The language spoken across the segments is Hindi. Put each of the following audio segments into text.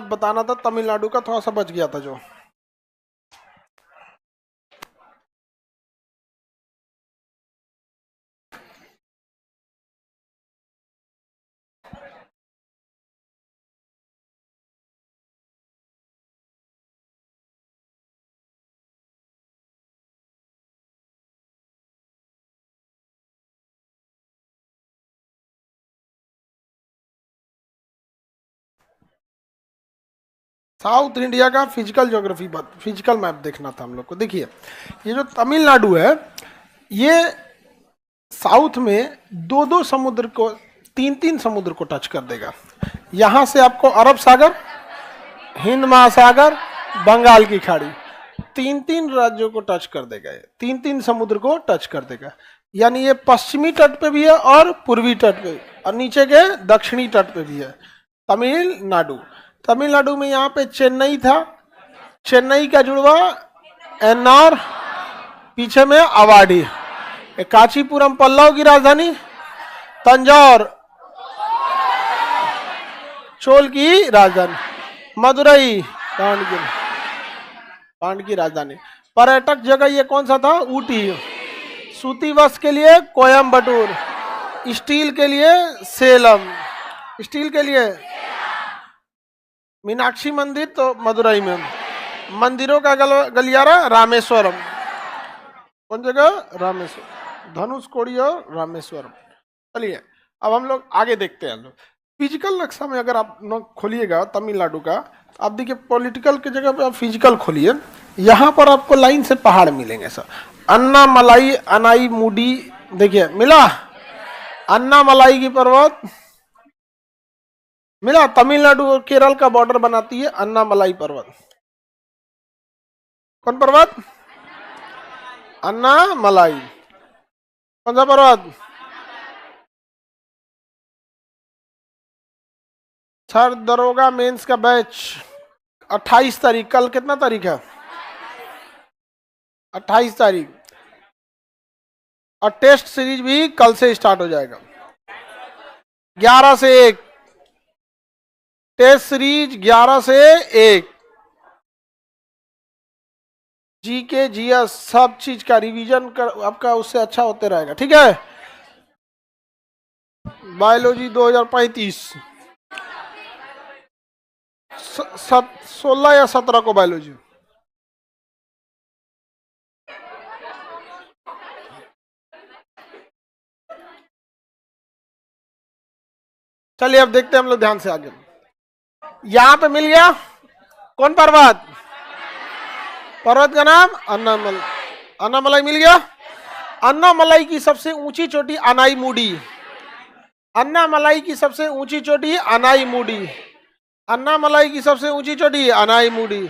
बताना था तमिलनाडु का, थोड़ा सा बच गया था जो। साउथ इंडिया का फिजिकल ज्योग्राफी, फिजिकल मैप देखना था हम लोग को। देखिए ये जो तमिलनाडु है, ये साउथ में दो दो समुद्र को, तीन तीन समुद्र को टच कर देगा। यहां से आपको अरब सागर, हिंद महासागर, बंगाल की खाड़ी, तीन तीन राज्यों को टच कर देगा, तीन तीन समुद्र को टच कर देगा। यानी ये पश्चिमी तट पे भी है और पूर्वी तट पे, और नीचे के दक्षिणी तट पे भी है तमिलनाडु। तमिलनाडु में यहाँ पे चेन्नई था, चेन्नई का जुड़वा एन्नार, पीछे में अवाडी, कांचीपुरम पल्लव की राजधानी, तंजौर चोल की राजधानी, मदुरई पांड की राजधानी। पर्यटक जगह ये कौन सा था? ऊटी। सूती वस्त्र के लिए कोयम्बटूर, स्टील के लिए सेलम, स्टील के लिए मीनाक्षी मंदिर तो मदुरई में, मंदिरों का गलियारा रामेश्वरम। कौन जगह? रामेश्वरम, धनुषकोडी और रामेश्वरम। चलिए अब हम लोग आगे देखते हैं। लोग फिजिकल नक्शा में अगर आप खोलिएगा तमिलनाडु का, आप देखिए पॉलिटिकल की जगह पे आप फिजिकल खोलिए, यहाँ पर आपको लाइन से पहाड़ मिलेंगे सर। अन्नामलाई, अनाई मुडी, देखिए मिला अन्नामलाई की पर्वत मिला, तमिलनाडु और केरल का बॉर्डर बनाती है अन्नामलाई पर्वत। कौन पर्वत? अन्नामलाई। कौन सा पर्वत? सर दरोगा मेंस का बैच 28 तारीख, कल कितना तारीख है? 28 तारीख। और टेस्ट सीरीज भी कल से स्टार्ट हो जाएगा, 11 से 1 टेस्ट सीरीज, 11 से 1। जीके जीएस सब चीज का रिवीजन कर आपका उससे अच्छा होते रहेगा, ठीक है। बायोलॉजी 2035, 16 या 17 को बायोलॉजी। चलिए अब देखते हैं हम लोग ध्यान से आगे। यहां पे मिल गया कौन पर्वत? पर्वत का नाम अन्नामलाई। अन्नामलाई मिल गया। अन्नामलाई की सबसे ऊंची चोटी अनाई मुडी, अन्नामलाई की सबसे ऊंची चोटी अनाई मुडी, अन्नामलाई की सबसे ऊंची चोटी अनाई मुडी।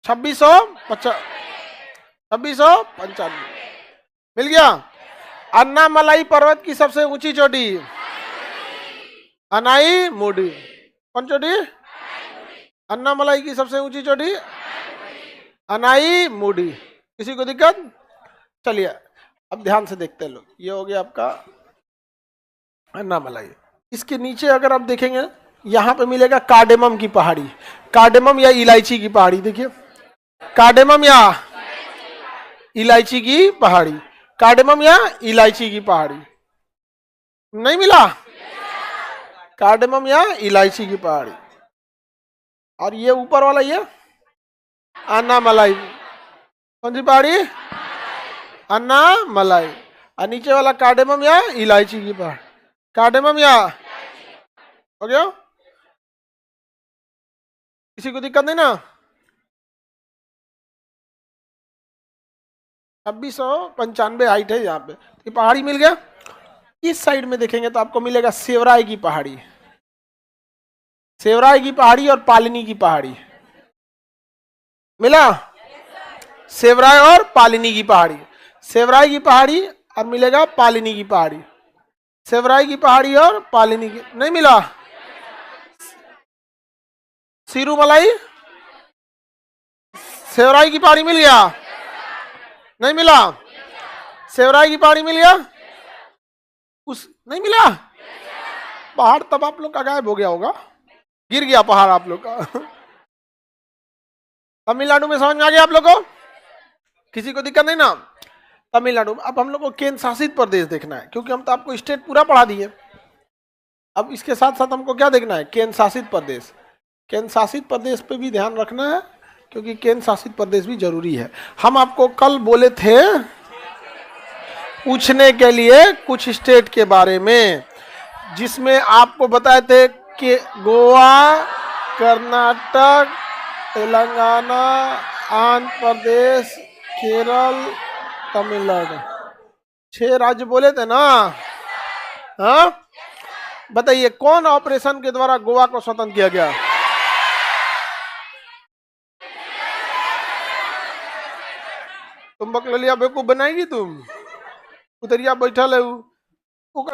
2695 मिल गया। अन्नामलाई पर्वत की सबसे ऊंची चोटी अनाई मुडी। कौन चोटी? अन्नामलाई की सबसे ऊंची चोटी अनाई मुडी। किसी को दिक्कत? चलिए अब ध्यान से देखते हैं लोग। ये हो गया आपका अन्नामलाई। इसके नीचे अगर आप देखेंगे यहां पे मिलेगा कार्डेमम की पहाड़ी, कार्डेमम या इलायची की पहाड़ी। देखिए कार्डेमम या इलायची की पहाड़ी, कार्डेमम या इलायची की पहाड़ी। नहीं मिला? कार्डेमम या इलायची की पहाड़ी। और ये ऊपर वाला ये अन्नामलाई। कौन सी पहाड़ी? अन्नामलाई। और नीचे वाला कार्डेमम या इलायची की पहाड़ी। कार्डेमम या हो गया। किसी को दिक्कत नहीं ना? 2695 हाइट है यहाँ पे। ये पहाड़ी मिल गया। इस साइड में देखेंगे तो आपको मिलेगा सेवराय की पहाड़ी, सेवराय की पहाड़ी और पालिनी की पहाड़ी। मिला? सेवराय और पालिनी की पहाड़ी, सेवराय की पहाड़ी और मिलेगा पालिनी की पहाड़ी, सेवराय की पहाड़ी और पालिनी की। नहीं मिला? सिरुमलाई, सेवराय की पहाड़ी मिल गया। नहीं मिला? सेवराय की पहाड़ी मिल गया। उस नहीं मिला? पहाड़ तब आप लोग का गायब हो गया होगा, गिर गया पहाड़ आप लोग का। तमिलनाडु में समझ में आ गया आप लोग को? किसी को दिक्कत नहीं ना? तमिलनाडु। अब हम लोग को केंद्र शासित प्रदेश देखना है, क्योंकि हम तो आपको स्टेट पूरा पढ़ा दिए। अब इसके साथ साथ हमको क्या देखना है? केंद्र शासित प्रदेश। केंद्र शासित प्रदेश पे भी ध्यान रखना है, क्योंकि केंद्र शासित प्रदेश भी जरूरी है। हम आपको कल बोले थे पूछने के लिए कुछ स्टेट के बारे में, जिसमें आपको बताए थे कि गोवा, कर्नाटक, तेलंगाना, आंध्र प्रदेश, केरल, तमिलनाडु, 6 राज्य बोले थे ना? हाँ, बताइए कौन ऑपरेशन के द्वारा गोवा को स्वतंत्र किया गया? तुम बकलिया बेवकूफ बनाएगी तुम? उतरिया बैठा है वो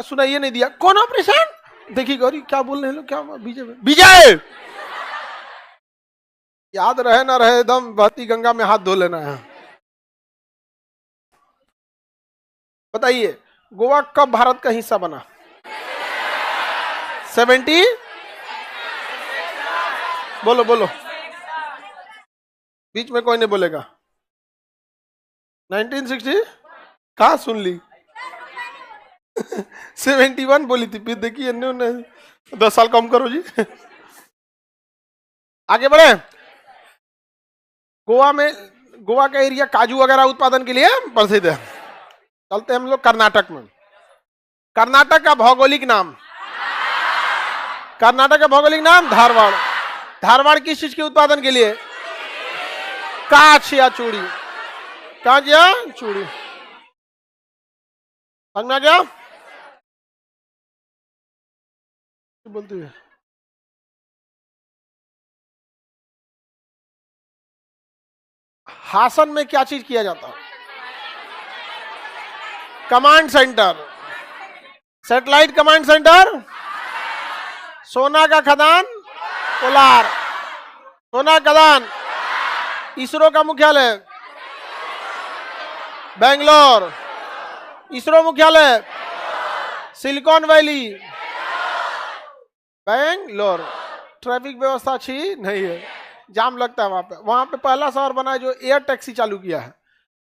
सुनाइए नहीं दिया। कौन ऑपरेशन? देखी गौरी क्या बोल रहे हैं लोग, क्या विजय विजय याद रहे ना रहे, एकदम बहती गंगा में हाथ धो लेना है। बताइए गोवा कब भारत का हिस्सा बना? 70? बोलो बोलो, बीच में कोई नहीं बोलेगा। 1960? कहाँ सुन ली? 71 बोली थी, फिर देखिए 10 साल कम करो जी। आगे बढ़े। गोवा का एरिया काजू वगैरह उत्पादन के लिए प्रसिद्ध है। चलते हैं हम लोग कर्नाटक में। कर्नाटक का भौगोलिक नाम? कर्नाटक का भौगोलिक नाम धारवाड़। धारवाड़ किस चीज के उत्पादन के लिए? कांच या चूड़ी? कांच या चूड़ी? समझ में आ गया? बोलते हैं हासन में क्या चीज किया जाता है? Command centre, satellite command centre, सोना का खदान, कोलार, सोना खदान। इसरो का मुख्यालय बेंगलोर, इसरो मुख्यालय सिलिकॉन वैली, बेंगलोर। ट्रैफिक व्यवस्था अच्छी नहीं है, जाम लगता है वहां पे पहला शहर बना है जो एयर टैक्सी चालू किया है।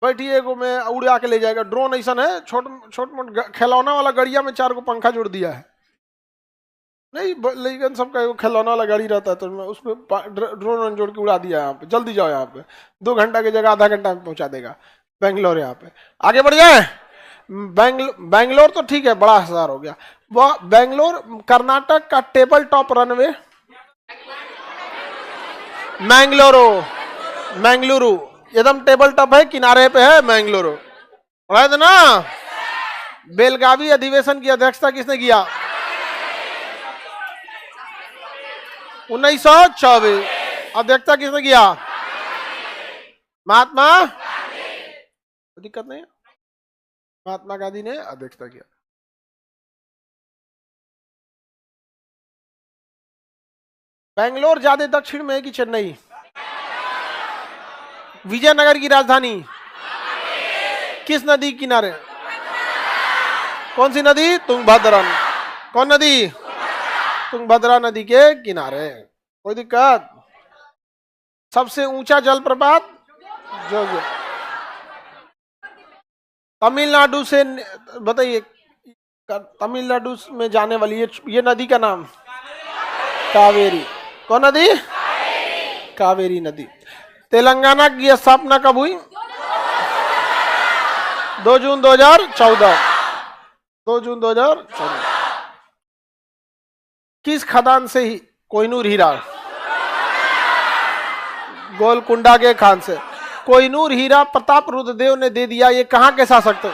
बैठिए एगो में उड़ा के ले जाएगा, ड्रोन ऐसा है, छोट मोट खिलौना वाला गड़िया में 4 को पंखा जोड़ दिया है। नहीं लेकिन सबका एगो खिलौना वाला गाड़ी रहता है, तो उसमें ड्रोन जोड़ के उड़ा दिया यहाँ पे। जल्दी जाओ, यहाँ पे 2 घंटा की जगह आधा घंटा में पहुंचा देगा। बेंगलोर यहाँ पे। आगे बढ़ जाए। बेंगलोर तो ठीक है, बड़ा शहर हो गया। वह बेंगलोर कर्नाटक का टेबल टॉप रनवे मैंगलुरु एकदम टेबल टॉप है, किनारे पे है मैंगलुरु। पढ़ा था ना? बेलगावी अधिवेशन की अध्यक्षता किसने किया? 1924। अध्यक्षता किसने किया? महात्मा, दिक्कत नहीं है, महात्मा गांधी ने अध्यक्षता किया। बेंगलोर ज्यादा दक्षिण में है कि चेन्नई? विजयनगर की राजधानी किस नदी किनारे? कौन सी नदी? तुंगभद्रा। कौन नदी? तुंगभद्रा नदी के किनारे। कोई दिक्कत? सबसे ऊंचा जलप्रपात जोग तमिलनाडु से, बताइए तमिलनाडु में जाने वाली ये नदी का नाम? कावेरी। कौन नदी? कावेरी नदी। तेलंगाना की स्थापना कब हुई? 2 जून 2014। 2 जून 2014। किस खदान से ही कोहिनूर हीरा? गोलकुंडा के खान से। कोहिनूर हीरा प्रताप रुद्रदेव ने दे दिया, ये कहां के शासक थे?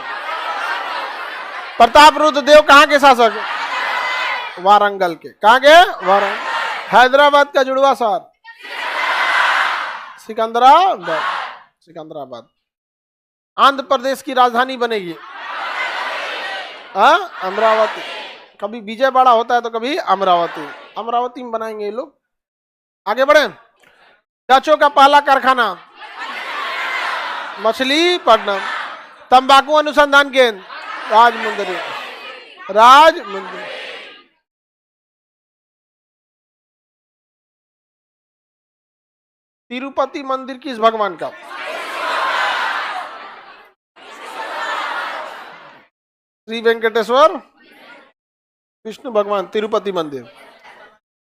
प्रताप रुद्रदेव कहां के शासक? वारंगल के। कहां के? वारंगल। हैदराबाद का जुड़वा शहर? सिकंदराबाद। आंध्र प्रदेश की राजधानी बनेगी अमरावती। कभी विजयवाड़ा होता है तो कभी अमरावती में बनाएंगे ये लोग। आगे बढ़े। डचों का पहला कारखाना? मछलीपट्टनम। तंबाकू अनुसंधान केंद्र? राजमुंदरी। तिरुपति मंदिर किस भगवान का? श्री वेंकटेश्वर विष्णु भगवान। तिरुपति मंदिर,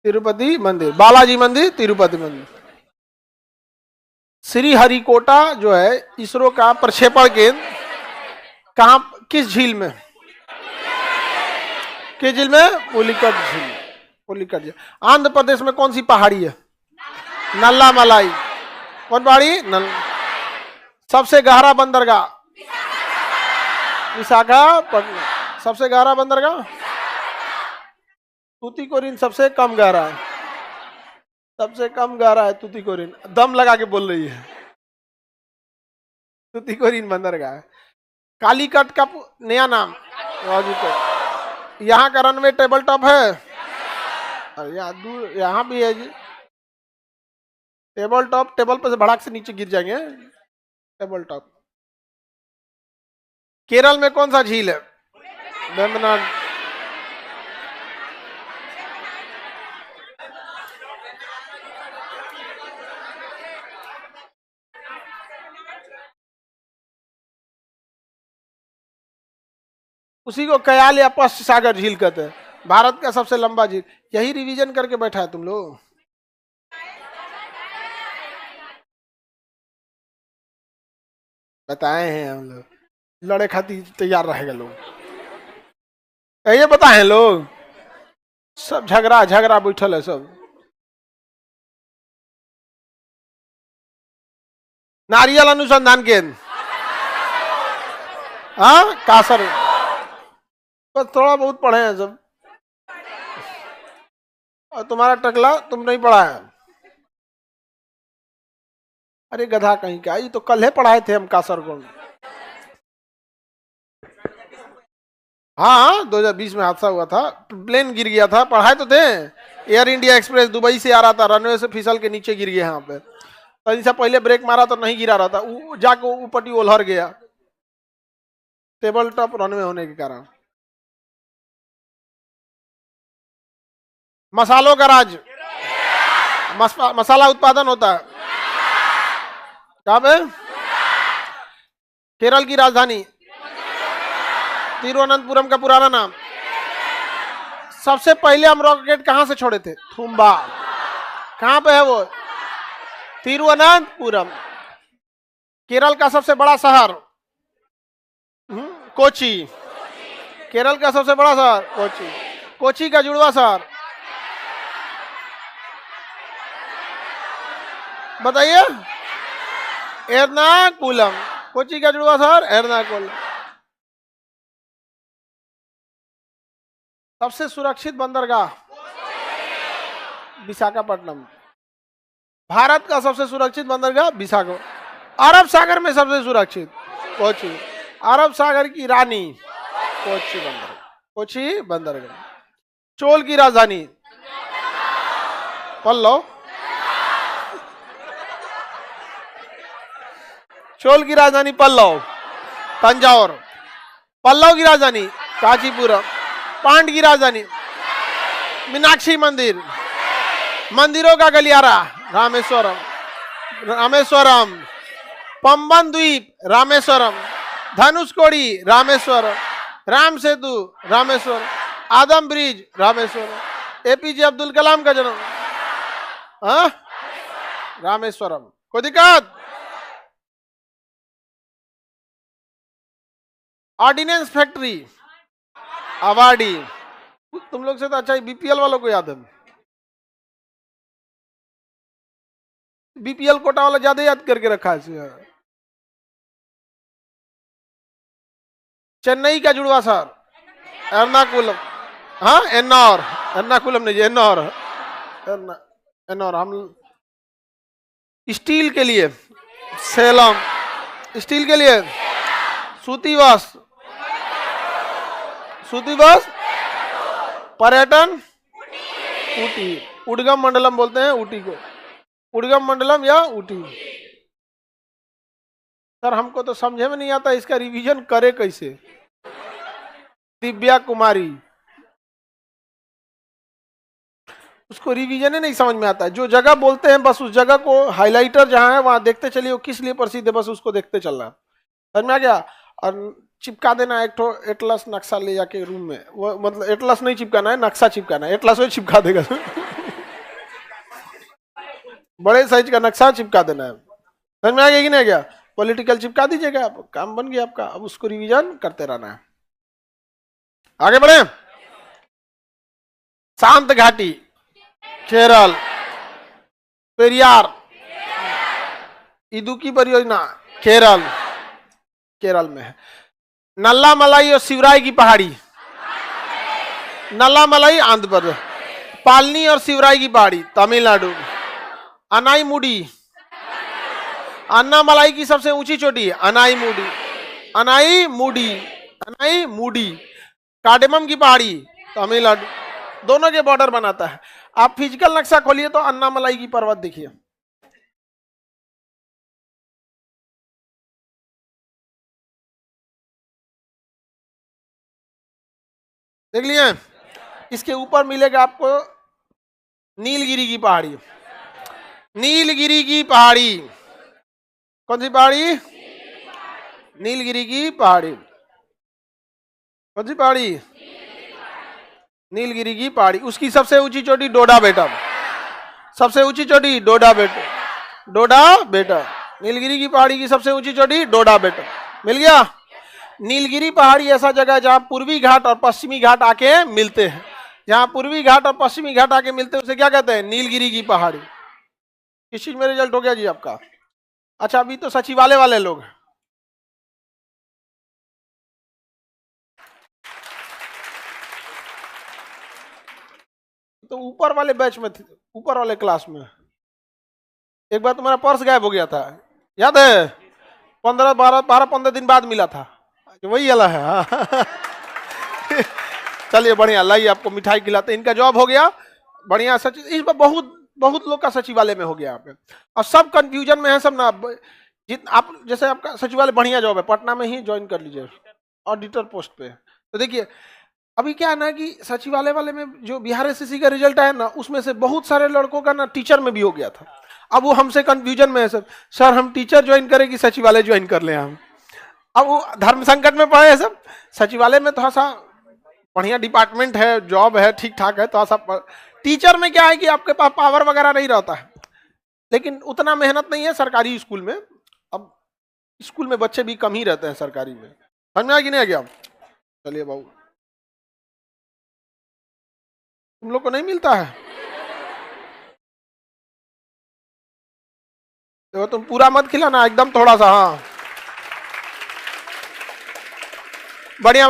तिरुपति मंदिर, बालाजी मंदिर, तिरुपति मंदिर। श्रीहरिकोटा जो है इसरो का प्रक्षेपण केंद्र कहां, किस झील में? किस झील में? पुलिकट झील। पुलिकट झील। आंध्र प्रदेश में कौन सी पहाड़ी है? नल्ला मलाई। कौन पहाड़ी? सबसे गहरा बंदरगाह? विशाखापट्टनम। सबसे गहरा बंदरगाह? तूतीकोरिन सबसे कम गहरा है। सबसे कम गहरा है तूतीकोरिन। दम लगा के बोल रही है। तूतीकोरिन बंदरगाह। कालीकट का नया नाम? यहाँ का रनवे टेबल टॉप है? यहाँ भी है जी टेबल टॉप। टेबल पर से भड़ाक से नीचे गिर जाएंगे। Table top. केरल में कौन सा झील है? वेम्बनाड। उसी को कयाल या पश्च सागर झील कहते हैं। भारत का सबसे लंबा झील। यही रिवीजन करके बैठा है तुम लोग। बताए हैं हम लोग, लड़े खाती तैयार रहेगा लोग। ये बताए लोग, सब झगड़ा झगड़ा बैठल है सब। नारियल अनुसंधान केंद्र, हाँ कासर। बस थोड़ा बहुत पढ़े हैं सब। और तुम्हारा टकला तुम नहीं पढ़ा है। अरे गधा कहीं का, ये तो कल ही पढ़ाए थे हम कासर को। हाँ 2020 में हादसा हुआ था, प्लेन गिर गया था। पढ़ाए तो थे। एयर इंडिया एक्सप्रेस दुबई से आ रहा था, रनवे से फिसल के नीचे गिर गया। यहाँ पे तो पहले ब्रेक मारा तो नहीं गिरा रहा था, जाके ऊपटी ओलहर गया टेबल टॉप रनवे होने के कारण। मसालों का राज्य, मसाला उत्पादन होता है कहाँ पे? केरल की राजधानी? तिरुवनंतपुरम का पुराना नाम? सबसे पहले हम रॉकेट कहां से छोड़े थे? थुम्बा। कहां पे है वो? तिरुवनंतपुरम। केरल का सबसे बड़ा शहर? कोची। केरल का सबसे बड़ा शहर कोची। कोची का जुड़वा शहर बताइए? एर्नाकुलम। कोची का जुड़वा शहर एर्नाकुलम। सबसे सुरक्षित बंदरगाह? विशाखापट्टनम। भारत का सबसे सुरक्षित बंदरगाह विशाखापट्टनम। अरब सागर में सबसे सुरक्षित? कोची। अरब सागर की रानी? कोची बंदरगाह। कोची बंदरगाह। चोल की राजधानी? पल्लव। चोल की राजधानी पल्लव, तंजावर। पल्लव की राजधानी कांचीपुरम। पांड की राजधानी? मीनाक्षी मंदिर। मंदिरों का गलियारा? रामेश्वरम। रामेश्वरम। पंबन द्वीप? Rameswaram. Dhanushkodi? Rameswaram. Ram Setu? Rameswaram. Adam bridge? Rameswaram. APJ Abdul Kalam का जन्म? हाँ रामेश्वरम। कोई दिक्कत? Ordnance factory? अवाडी। तुम लोग से तो अच्छा बीपीएल वालों को याद है। बीपीएल कोटा वाला ज्यादा याद करके रखा है। चेन्नई का जुड़वा शहर? एर्नाकुलम। हाँ एन्नौर। एर्नाकुलम नहीं, एन्नौर। एन्नौर। हम स्टील के लिए सेलम। स्टील के लिए सूती वस्त्र? सूती वस्त्र। पर्यटन? ऊटी। उडगम मंडलम बोलते हैं ऊटी को। उडगम मंडलम या ऊटी। सर हमको तो समझे में नहीं आता, इसका रिवीजन करे कैसे? दिव्या कुमारी। उसको रिवीजन ही नहीं समझ में आता है। जो जगह बोलते हैं बस उस जगह को हाइलाइटर जहां है वहां देखते चलिए वो किस लिए प्रसिद्ध है, बस उसको देखते चलना। समझ में आ गया। और चिपका देना एक ठो एटलस नक्शा ले जाके रूम में, वो मतलब एटलस नहीं चिपकाना है, नक्शा चिपकाना है, एटलस वो चिपका देगा बड़े साइज का नक्शा चिपका देना है। समझ में आ गया कि नहीं गया। पॉलिटिकल चिपका दीजिएगा, काम बन गया आपका। अब उसको रिवीजन करते रहना है। आगे बढ़े। शांत घाटी केरल, पेरियार इदुकी परियोजना केरल, केरल में है। नल्ला मलाई और शिवराय की पहाड़ी, नल्ला मलाई आंध्र प्रदेश, पालनी और शिवराय की पहाड़ी तमिलनाडु, अनाई मुडी, अन्ना मलाई की सबसे ऊंची चोटी अनाई मुडी, अनाई मुडी, अनाई मुडी, कार्डेमम की पहाड़ी तमिलनाडु, दोनों के बॉर्डर बनाता है। आप फिजिकल नक्शा खोलिए तो अन्ना मलाई की पर्वत देखिए, देख लिए। इसके ऊपर मिलेगा आपको नीलगिरी की पहाड़ी, नीलगिरी की पहाड़ी, कौन सी पहाड़ी, नीलगिरी की पहाड़ी, कौन सी पहाड़ी, नीलगिरी की पहाड़ी। उसकी सबसे ऊंची चोटी डोडा बेटा, सबसे ऊंची चोटी डोडा बेटा, डोडा बेटा, नीलगिरी की पहाड़ी की सबसे ऊंची चोटी डोडा बेटा, मिल गया। नीलगिरी पहाड़ी ऐसा जगह है जहां पूर्वी घाट और पश्चिमी घाट आके मिलते हैं, जहां पूर्वी घाट और पश्चिमी घाट आके मिलते हैं उसे क्या कहते हैं, नीलगिरी की पहाड़ी। किस चीज में रिजल्ट हो गया जी आपका। अच्छा अभी तो सचिवालय वाले लोग, तो ऊपर वाले बैच में थे, ऊपर वाले क्लास में एक बार तुम्हारा पर्स गायब हो गया था, याद है। 15 दिन बाद मिला था, वही वाला है हाँ। चलिए बढ़िया, लाइए आपको मिठाई खिलाते। इनका जॉब हो गया बढ़िया। सचिव इस बार बहुत बहुत लोग का सचिवालय में हो गया यहाँ पे, और सब कंफ्यूजन में है सब ना। आप जैसे आपका सचिवालय बढ़िया जॉब है, पटना में ही ज्वाइन कर लीजिए ऑडिटर पोस्ट पे। तो देखिए अभी क्या है ना कि सचिवालय वाले में जो बिहार एसएससी का रिजल्ट आया ना, उसमें से बहुत सारे लड़कों का ना टीचर में भी हो गया था। अब वो हमसे कंफ्यूजन में है सर हम टीचर ज्वाइन करें कि सचिवालय ज्वाइन कर लें हम। अब वो धर्म संकट में पड़े हैं सब। सचिवालय में थोड़ा सा बढ़िया डिपार्टमेंट है, जॉब है, ठीक ठाक है। थोड़ा सा टीचर में क्या है कि आपके पास पावर वगैरह नहीं रहता है, लेकिन उतना मेहनत नहीं है सरकारी स्कूल में। अब स्कूल में बच्चे भी कम ही रहते हैं सरकारी में, समझ में आ कि नहीं आ गया। चलिए बाबू, तुम लोग को नहीं मिलता है तो तुम पूरा मत खिलाना, एकदम थोड़ा सा। हाँ बढ़िया।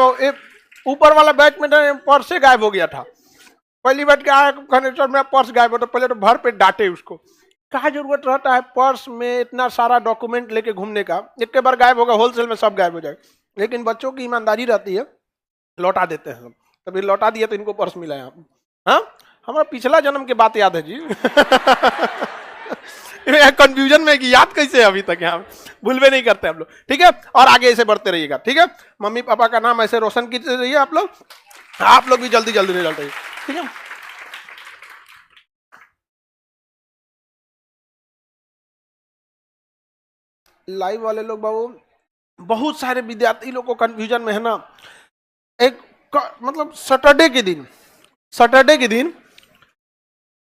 ऊपर वाला बैच में पर्स से गायब हो गया था। पहली बात क्या है, मेरा पर्स गायब होता, पहले तो भर पे डांटे उसको, क्या जरूरत रहता है पर्स में इतना सारा डॉक्यूमेंट लेके घूमने का, एक बार गायब होगा होलसेल में सब गायब हो जाएगा। लेकिन बच्चों की ईमानदारी रहती है, लौटा देते हैं। कभी लौटा दिया तो इनको पर्स मिला है। हाँ हमारा पिछला जन्म की बात याद है जी। कंफ्यूजन में कि याद कैसे है अभी तक, यहाँ भूलवे नहीं करते हम लोग, ठीक है। और आगे ऐसे बढ़ते रहिएगा, ठीक है। मम्मी पापा का नाम ऐसे रोशन करते रहिए आप लोग भी जल्दी जल्दी रिजल्ट रहिए, ठीक है। लाइव वाले लोग बाबू, बहुत सारे विद्यार्थी लोग को कंफ्यूजन में है ना। एक मतलब सैटरडे के दिन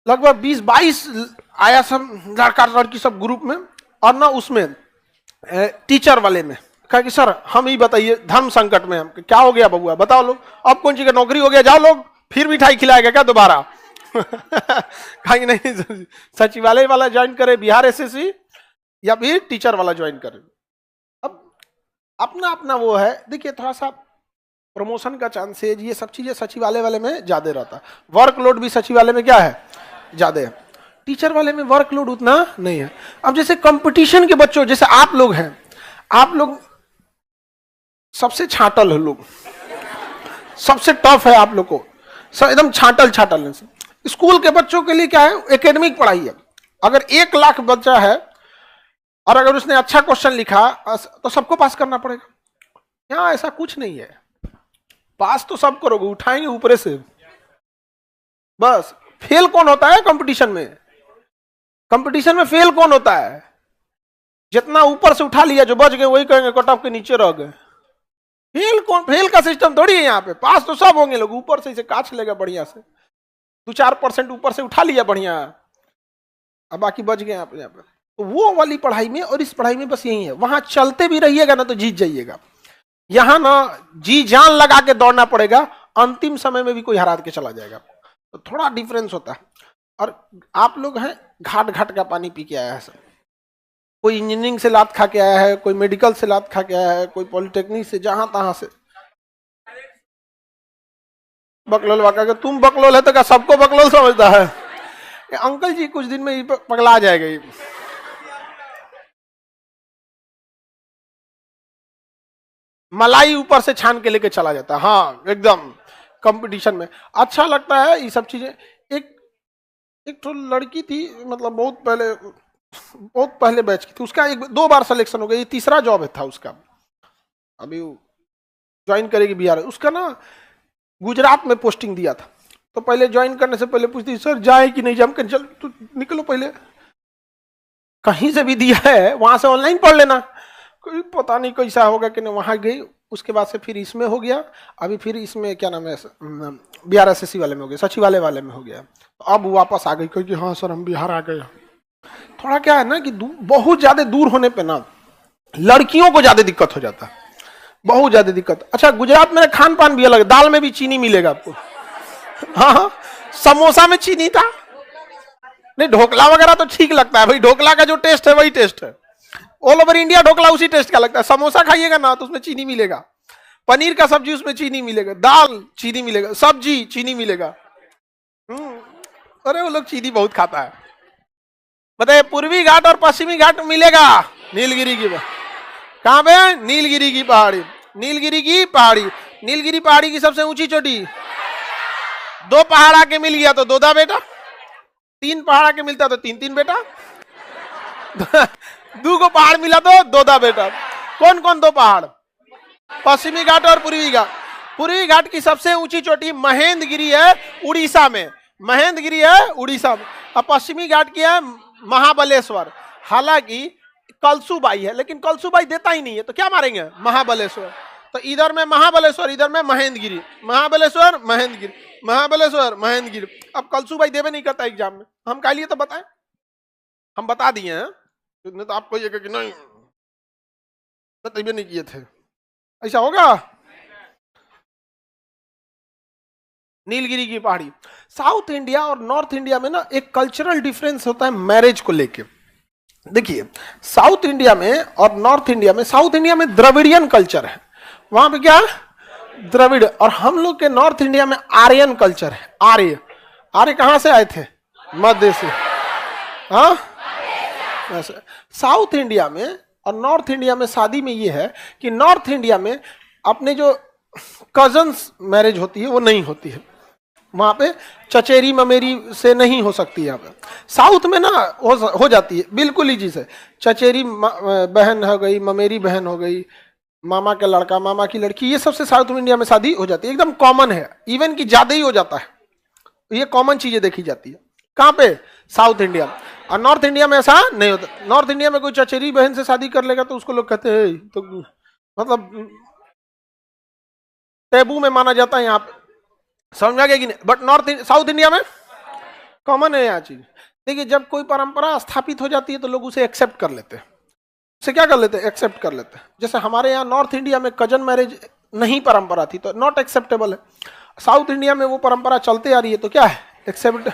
लगभग 20-22 आया सब लड़का लड़की सब ग्रुप में, और ना उसमें टीचर वाले में कहा कि सर हम ही बताइए धर्म संकट में हम क्या हो गया बबुआ, बताओ लोग अब कौन चीज का नौकरी हो गया, जाओ लोग फिर मिठाई खिलाएगा क्या दोबारा। कहा नहीं सचिवालय वाला ज्वाइन करे बिहार एसएससी, या फिर टीचर वाला ज्वाइन करे। अब अपना अपना वो है। देखिए थोड़ा सा प्रमोशन का चांसेज ये सब चीजें सचिवालय वाले में ज्यादा रहता है। वर्कलोड भी सचिवालय में क्या है, ज्यादा है। टीचर वाले में वर्कलोड उतना नहीं है। अब जैसे कंपटीशन के बच्चों जैसे आप लोग हैं, आप लोग सबसे छाटल है, लोग सबसे टफ है आप लोग को, सब एकदम छाटल। स्कूल के बच्चों के लिए क्या है, एकेडमिक पढ़ाई है। अगर 1 लाख बच्चा है और अगर उसने अच्छा क्वेश्चन लिखा तो सबको पास करना पड़ेगा। यहाँ ऐसा कुछ नहीं है, पास तो सब करोगे, उठाएंगे ऊपर से बस। फेल कौन होता है कंपटीशन में? कंपटीशन में फेल कौन होता है? जितना ऊपर से उठा लिया, जो बच गए वही कहेंगे कट ऑफ के नीचे रह गए। फेल कौन? फेल का सिस्टम थोड़ी है यहाँ पे। पास तो सब होंगे लोग, ऊपर से इसे काछ लेगा बढ़िया से, 2-4% ऊपर से उठा लिया बढ़िया, अब बाकी बच गए यहाँ पे। तो वो वाली पढ़ाई में और इस पढ़ाई में बस यही है, वहां चलते भी रहिएगा ना तो जीत जाइएगा। यहां ना जी जान लगा के दौड़ना पड़ेगा, अंतिम समय में भी कोई हरा के चला जाएगा। तो थोड़ा डिफरेंस होता है। और आप लोग हैं घाट घाट का पानी पी के आया है सब। कोई इंजीनियरिंग से लात खा के आया है, कोई मेडिकल से लात खा के आया है, कोई पॉलिटेक्निक से, जहां तहां से बकलोल वाका के। तुम बकलोल है तो क्या सबको बकलोल समझता है? अंकल जी कुछ दिन में पगला जाएगा ये। मलाई ऊपर से छान के लेके चला जाता है, हाँ एकदम कंपटीशन में अच्छा लगता है ये सब चीजें। एक तो लड़की थी, मतलब बहुत पहले बैच की थी, उसका 1-2 बार सिलेक्शन हो गया, ये तीसरा जॉब था उसका, अभी ज्वाइन करेगी बिहार। उसका ना गुजरात में पोस्टिंग दिया था, तो पहले ज्वाइन करने से पहले पूछती सर जाए कि नहीं जाए, हम चल तो निकलो, पहले कहीं से भी दिया है वहां से ऑनलाइन पढ़ लेना। कोई पता नहीं कैसा होगा कि नहीं, वहां गई, उसके बाद से फिर इसमें हो गया, अभी फिर इसमें क्या नाम है बिहार एसएससी वाले में हो गया, सचिवालय वाले में हो गया। तो अब वापस आ गई क्योंकि हाँ सर हम बिहार आ गए। थोड़ा क्या है ना कि बहुत ज्यादा दूर होने पे ना लड़कियों को ज्यादा दिक्कत हो जाता है, बहुत ज्यादा दिक्कत। अच्छा गुजरात में खान पान भी अलग, दाल में भी चीनी मिलेगा आपको। हाँ समोसा में चीनी था नहीं, ढोकला वगैरह तो ठीक लगता है भाई, ढोकला का जो टेस्ट है वही टेस्ट है, ऑल ओवर इंडिया ढोकला उसी टेस्ट का लगता है। समोसा खाइएगा ना तो उसमें चीनी मिलेगा, पनीर का सब्जी उसमें चीनी मिलेगा, दाल चीनी मिलेगा, सब्जी चीनी मिलेगा। अरे वो लोग चीनी बहुत खाता है। बताइए पूर्वी घाट और पश्चिमी घाट मिलेगा नीलगिरी की, कहां पे? नीलगिरी की पहाड़ी, नीलगिरी की पहाड़ी, नीलगिरी पहाड़ी की सबसे ऊंची चोटी। 2 पहाड़ आके मिल गया तो 2 बेटा, 3 पहाड़ आके मिलता तो 3 बेटा, 2 पहाड़ मिला तो 2 बेटा। कौन कौन 2 पहाड़? पश्चिमी घाट और पूर्वी घाट। पूर्वी घाट की सबसे ऊंची चोटी महेंद्रगिरी है उड़ीसा में, महेंद्रगिरी है उड़ीसा में। और पश्चिमी घाट की है महाबलेश्वर। हालांकि कलसुबाई है, लेकिन कलसुबाई देता ही नहीं है, तो क्या मारेंगे? महाबलेश्वर। तो इधर में महाबलेश्वर, इधर में महेंद्रगिरी, महाबलेश्वर महेंद्रगिरी, महाबलेश्वर महेंद्रगिरी। अब कलसुबाई देवे नहीं करता एग्जाम में, हम कह लिए तो बताएं, हम बता दिए हैं, तो आपको ये कि नहीं तैयार नहीं किए थे, ऐसा होगा। नीलगिरी की पहाड़ी। साउथ इंडिया और नॉर्थ इंडिया में ना एक कल्चरल डिफरेंस होता है मैरिज को लेके। देखिए साउथ इंडिया में और नॉर्थ इंडिया में, साउथ इंडिया में द्रविडियन कल्चर है, वहां पे क्या द्रविड़, और हम लोग के नॉर्थ इंडिया में आर्यन कल्चर है। आर्य, आर्य कहां से आए थे? मध्य से। हाँ साउथ इंडिया में और नॉर्थ इंडिया में शादी में ये है कि नॉर्थ इंडिया में अपने जो कजन्स मैरिज होती है वो नहीं होती है, वहां पे चचेरी ममेरी से नहीं हो सकती है। यहाँ पे साउथ में ना हो जाती है बिल्कुल इजी से, चचेरी बहन हो गई, ममेरी बहन हो गई, मामा का लड़का, मामा की लड़की, ये सबसे साउथ इंडिया में शादी हो जाती है, एकदम कॉमन है, इवन की ज्यादा ही हो जाता है, ये कॉमन चीजें देखी जाती है। कहाँ पे? South India. और नॉर्थ इंडिया में ऐसा नहीं होता। नॉर्थ इंडिया में कोई चचेरी बहन से शादी कर लेगा तो उसको लोग कहते हैं तो मतलब टेबू में माना जाता है यहाँ पे, समझ में आ गया कि नहीं? बट साउथ इंडिया में कॉमन है यहाँ चीज। देखिए जब कोई परंपरा स्थापित हो जाती है तो लोग उसे एक्सेप्ट कर लेते हैं, उसे क्या कर लेते हैं? एक्सेप्ट कर लेते हैं। जैसे हमारे यहाँ नॉर्थ इंडिया में कजन मैरिज नहीं परंपरा थी तो नॉट एक्सेप्टेबल है, साउथ इंडिया में वो परंपरा चलते आ रही है तो क्या है? एक्सेप्ट,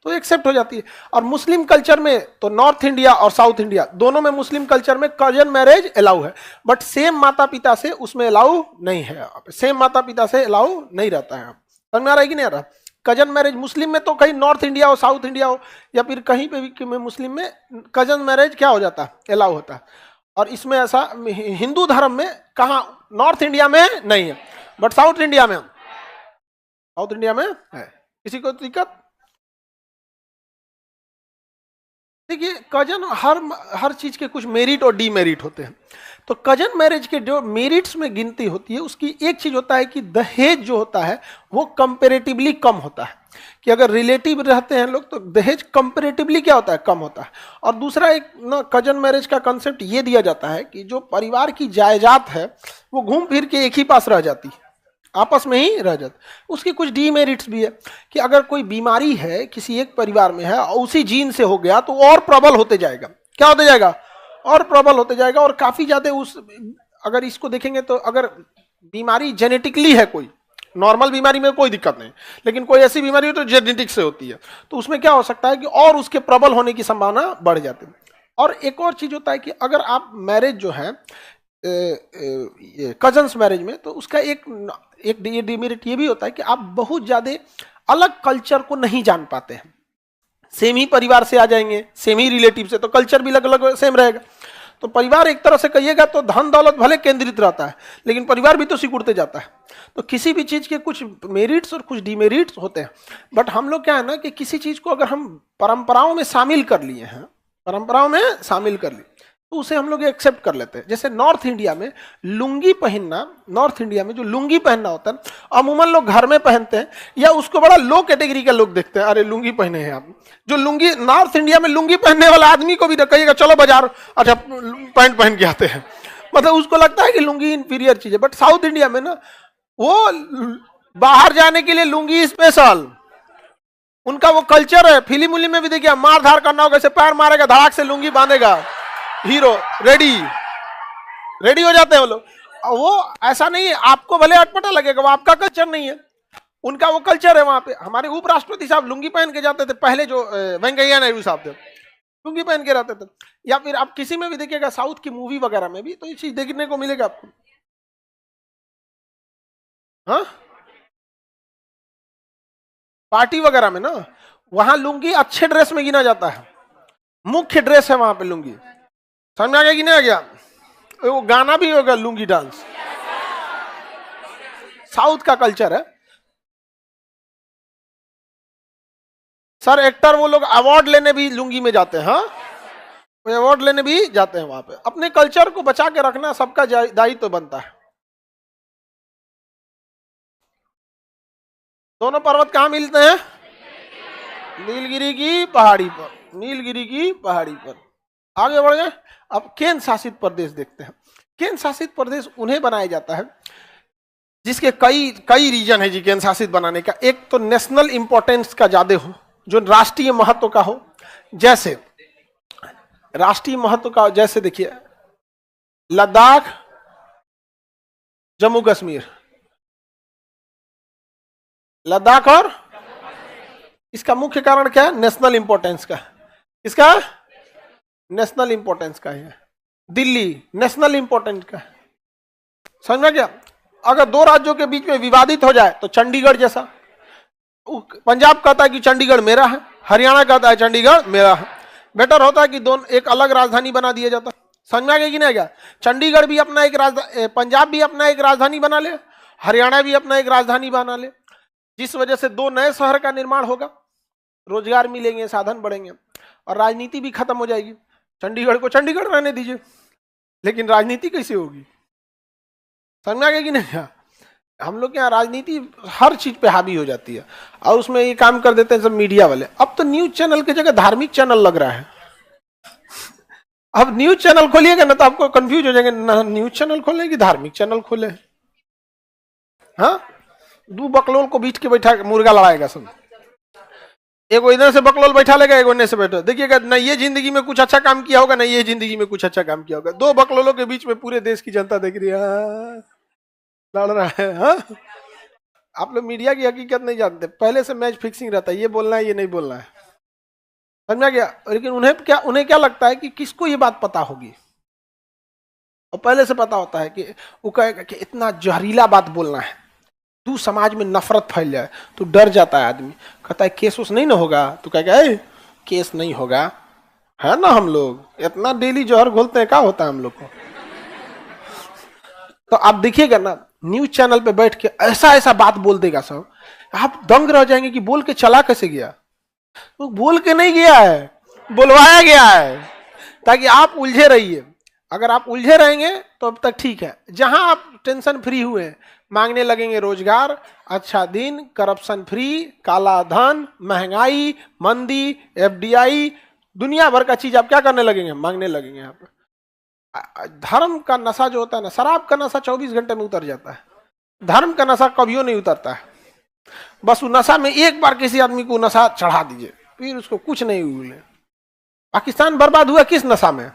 तो एक्सेप्ट हो जाती है। और मुस्लिम कल्चर में तो नॉर्थ इंडिया और साउथ इंडिया दोनों में, मुस्लिम कल्चर में कजन मैरिज अलाउ है, बट सेम माता पिता से उसमें अलाउ नहीं है, सेम माता पिता से अलाउ नहीं रहता है। समझ में आ रहा है कि नहीं आ रहा? कजन मैरिज मुस्लिम में तो कहीं नॉर्थ इंडिया हो, साउथ इंडिया हो, या फिर कहीं पे भी में मुस्लिम में कजन मैरिज क्या हो जाता है? अलाउ होता है। और इसमें ऐसा हिंदू धर्म में कहा नॉर्थ इंडिया में नहीं है, बट साउथ इंडिया में, साउथ इंडिया में है। किसी को दिक्कत? देखिए कजन हर चीज के कुछ मेरिट और डीमेरिट होते हैं। तो कजन मैरिज के जो मेरिट्स में गिनती होती है उसकी एक चीज होता है कि दहेज जो होता है वो कंपेरेटिवली कम होता है, कि अगर रिलेटिव रहते हैं लोग तो दहेज कंपेरेटिवली क्या होता है, कम होता है। और दूसरा एक ना कजन मैरिज का कंसेप्ट ये दिया जाता है कि जो परिवार की जायदाद है वो घूम फिर के एक ही पास रह जाती है, आपस में ही रह जाती। उसकी कुछ डीमेरिट्स भी है कि अगर कोई बीमारी है किसी एक परिवार में है और उसी जीन से हो गया तो और प्रबल होते जाएगा। क्या होते जाएगा, और प्रबल होते जाएगा। और काफी ज्यादा उस, अगर इसको देखेंगे तो अगर बीमारी जेनेटिकली है, कोई नॉर्मल बीमारी में कोई दिक्कत नहीं, लेकिन कोई ऐसी बीमारी हो तो जेनेटिक से होती है, तो उसमें क्या हो सकता है कि और उसके प्रबल होने की संभावना बढ़ जाती है। और एक और चीज होता है कि अगर आप मैरिज जो है कजन्स मैरिज में, तो उसका एक डिमेरिट ये भी होता है कि आप बहुत ज्यादा अलग कल्चर को नहीं जान पाते हैं। सेम ही परिवार से आ जाएंगे, सेम ही रिलेटिव से, तो कल्चर भी अलग अलग सेम रहेगा। तो परिवार एक तरह से कहिएगा तो धन दौलत भले केंद्रित रहता है, लेकिन परिवार भी तो सिकुड़ते जाता है। तो किसी भी चीज के कुछ मेरिट्स और कुछ डिमेरिट्स होते हैं। बट हम लोग क्या है ना कि किसी चीज को अगर हम परंपराओं में शामिल कर लिए हैं, परंपराओं में शामिल कर लिए, तो उसे हम लोग एक्सेप्ट कर लेते हैं। जैसे नॉर्थ इंडिया में लुंगी पहनना, नॉर्थ इंडिया में जो लुंगी पहनना होता है अमूमन लोग घर में पहनते हैं, या उसको बड़ा लो कैटेगरी का लोग देखते हैं, अरे लुंगी पहने हैं आप। जो लुंगी नॉर्थ इंडिया में लुंगी पहनने वाला आदमी को भी कहिएगा चलो बाजार, अच्छा पैंट पहन के आते हैं, मतलब उसको लगता है कि लुंगी इंफीरियर चीज है। बट साउथ इंडिया में ना वो बाहर जाने के लिए लुंगी स्पेशल, उनका वो कल्चर है। फिल्म उलिम में भी देखिए मार धार करना होगा, पैर मारेगा धड़ाक से लुंगी बांधेगा, हीरो रेडी हो जाते हैं वो लोग। वो ऐसा नहीं है, आपको भले अटपटा लगेगा, वो आपका कल्चर नहीं है, उनका वो कल्चर है। वहां पे हमारे उपराष्ट्रपति साहब लुंगी पहन के जाते थे पहले, जो वेंकैया नायडू साहब थे लुंगी पहन के रहते थे। या फिर आप किसी में भी देखिएगा साउथ की मूवी वगैरह में भी तो ये चीज देखने को मिलेगा आपको। हाँ, पार्टी वगैरह में ना वहां लुंगी अच्छे ड्रेस में गिना जाता है, मुख्य ड्रेस है वहां पे लुंगी। समझ में आ गया कि नहीं आ गया? वो गाना भी होगा लुंगी डांस, साउथ का कल्चर है सर। एक्टर वो लोग अवार्ड लेने भी लुंगी में जाते हैं, हाँ, वो अवार्ड लेने भी जाते हैं वहां पे। अपने कल्चर को बचा के रखना सबका दायित्व तो बनता है। दोनों पर्वत कहाँ मिलते हैं? नीलगिरी की पहाड़ी पर, नीलगिरी की पहाड़ी पर। आगे बढ़ गए, अब केंद्र शासित प्रदेश देखते हैं। केंद्र शासित प्रदेश उन्हें बनाया जाता है जिसके कई रीजन है जी केंद्र शासित बनाने का। एक तो नेशनल इंपॉर्टेंस का ज्यादा हो, जो राष्ट्रीय महत्व का हो। जैसे राष्ट्रीय महत्व का, जैसे देखिए लद्दाख, जम्मू कश्मीर, लद्दाख। और इसका मुख्य कारण क्या है? नेशनल इंपॉर्टेंस का। इसका नेशनल इंपॉर्टेंस का है। दिल्ली नेशनल इंपॉर्टेंस का है। समझ में क्या? अगर दो राज्यों के बीच में विवादित हो जाए तो चंडीगढ़ जैसा, पंजाब कहता है कि चंडीगढ़ मेरा है, हरियाणा कहता है चंडीगढ़ मेरा है, बेटर होता है कि दोनों एक अलग राजधानी बना दिया जाता। समझ में आ गया कि नहीं? क्या चंडीगढ़ भी अपना एक राजधानी, पंजाब भी अपना एक राजधानी बना ले, हरियाणा भी अपना एक राजधानी बना ले, जिस वजह से दो नए शहर का निर्माण होगा, रोजगार मिलेंगे, साधन बढ़ेंगे और राजनीति भी खत्म हो जाएगी। चंडीगढ़ को चंडीगढ़ रहने दीजिए, लेकिन राजनीति कैसे होगी? समझ में आ गया कि नहीं? हम लोग यहाँ राजनीति हर चीज पे हावी हो जाती है और उसमें ये काम कर देते हैं सब मीडिया वाले। अब तो न्यूज चैनल की जगह धार्मिक चैनल लग रहा है। अब न्यूज चैनल खोलिएगा ना तो आपको कंफ्यूज हो जाएंगे, ना न्यूज चैनल खोले कि धार्मिक चैनल खोले। हाँ, दो बकलोल को बीच के बैठा मुर्गा लड़ाएगा सब, एक इधर से बकलोल बैठा लेगा, एक इधर से बैठा। देखिएगा ना ये जिंदगी में कुछ अच्छा काम किया होगा, ना ये जिंदगी में कुछ अच्छा काम किया होगा। दो बकलोलों के बीच में पूरे देश की जनता देख रही है, लड़ रहा है। हाँ, आप लोग मीडिया की हकीकत नहीं जानते, पहले से मैच फिक्सिंग रहता है, ये बोलना है ये नहीं बोलना है। समझ में गया? लेकिन उन्हें क्या लगता है कि किसको ये बात पता होगी, और पहले से पता होता है कि वो कहेगा कि इतना जहरीला बात बोलना है, तू समाज में नफरत फैल जाए, तो डर जाता है आदमी, कहता है केस उस नहीं ना होगा, तो कहेगा केस नहीं होगा, है ना। हम लोग इतना डेली जहर घोलते हैं, क्या होता है हम लोग को? तो आप देखिएगा ना न्यूज चैनल पे बैठ के ऐसा बात बोल देगा सब, आप दंग रह जाएंगे कि बोल के चला कैसे गया। वो बोल के नहीं गया है, बुलवाया गया है ताकि आप उलझे रहिए। अगर आप उलझे रहेंगे तो अब तक ठीक है। जहां आप टेंशन फ्री हुए, मांगने लगेंगे रोजगार, अच्छा दिन, करप्शन फ्री, काला धन, महंगाई, मंदी, एफडीआई, दुनिया भर का चीज आप क्या करने लगेंगे, मांगने लगेंगे। यहाँ पे धर्म का नशा जो होता है ना, शराब का नशा 24 घंटे में उतर जाता है, धर्म का नशा कभियो नहीं उतरता है। बस वो नशा में एक बार किसी आदमी को नशा चढ़ा दीजिए, फिर उसको कुछ नहीं भूले। पाकिस्तान बर्बाद हुआ किस नशा में?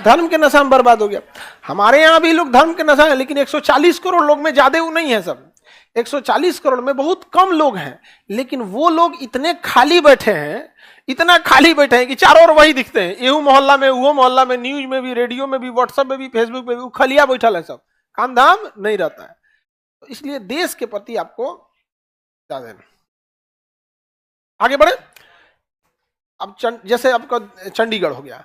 धर्म के नशा में बर्बाद हो गया। हमारे यहाँ भी लोग धर्म के नशा है, लेकिन 140 करोड़ लोग में ज्यादा वो नहीं है। सब 140 करोड़ में बहुत कम लोग हैं, लेकिन वो लोग इतने खाली बैठे हैं, इतना खाली बैठे हैं कि चारों ओर वही दिखते हैं। एहू मोहल्ला में, वो मोहल्ला में, न्यूज में भी, रेडियो में भी, व्हाट्सएप में भी, फेसबुक में भी, खलिया बैठल है, सब काम धाम नहीं रहता है। तो इसलिए देश के प्रति आपको ज्यादा आगे बढ़े। अब जैसे आपका चंडीगढ़ हो गया,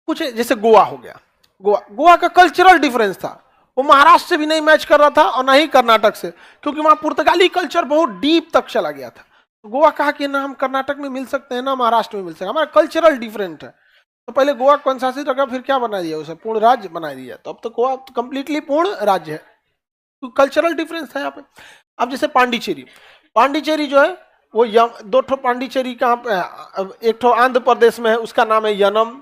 कुछ जैसे गोवा हो गया। गोवा का कल्चरल डिफरेंस था, वो महाराष्ट्र से भी नहीं मैच कर रहा था और ना ही कर्नाटक से, क्योंकि वहां पुर्तगाली कल्चर बहुत डीप तक चला गया था। गोवा कहा कि ना हम कर्नाटक में मिल सकते हैं, ना महाराष्ट्र में मिल सकते हैं, हमारा कल्चरल डिफरेंट है। तो पहले गोवा को अनुशासित रखा, फिर क्या बना दिया उसे, पूर्ण राज्य बना दिया। तो अब तो गोवा कंप्लीटली पूर्ण राज्य है, तो कल्चरल डिफरेंस है यहाँ पे। अब जैसे पांडिचेरी जो है वो दो ठो पांडिचेरी कहाँ पे, एक ठो आंध्र प्रदेश में है, उसका नाम है यनम।